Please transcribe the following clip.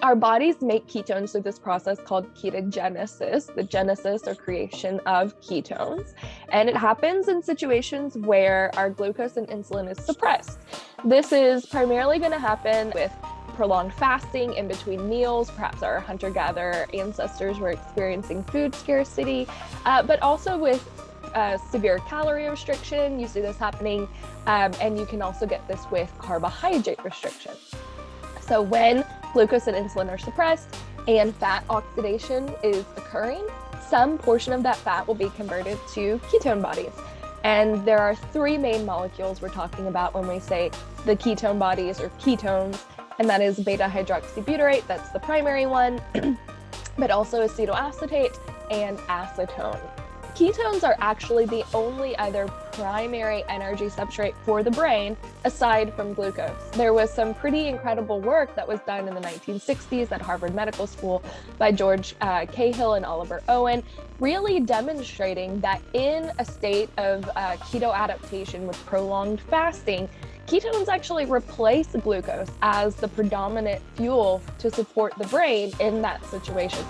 Our bodies make ketones through this process called ketogenesis, the genesis or creation of ketones. And it happens in situations where our glucose and insulin is suppressed. This is primarily going to happen with prolonged fasting in between meals. Perhaps our hunter-gatherer ancestors were experiencing food scarcity, but also with severe calorie restriction. You see this happening, and you can also get this with carbohydrate restriction. So when glucose and insulin are suppressed and fat oxidation is occurring, some portion of that fat will be converted to ketone bodies. And there are three main molecules we're talking about when we say the ketone bodies or ketones, and that is beta-hydroxybutyrate, that's the primary one, but also acetoacetate and acetone. Ketones are actually the only other primary energy substrate for the brain aside from glucose. There was some pretty incredible work that was done in the 1960s at Harvard Medical School by George Cahill and Oliver Owen, really demonstrating that in a state of keto adaptation with prolonged fasting, ketones actually replace glucose as the predominant fuel to support the brain in that situation.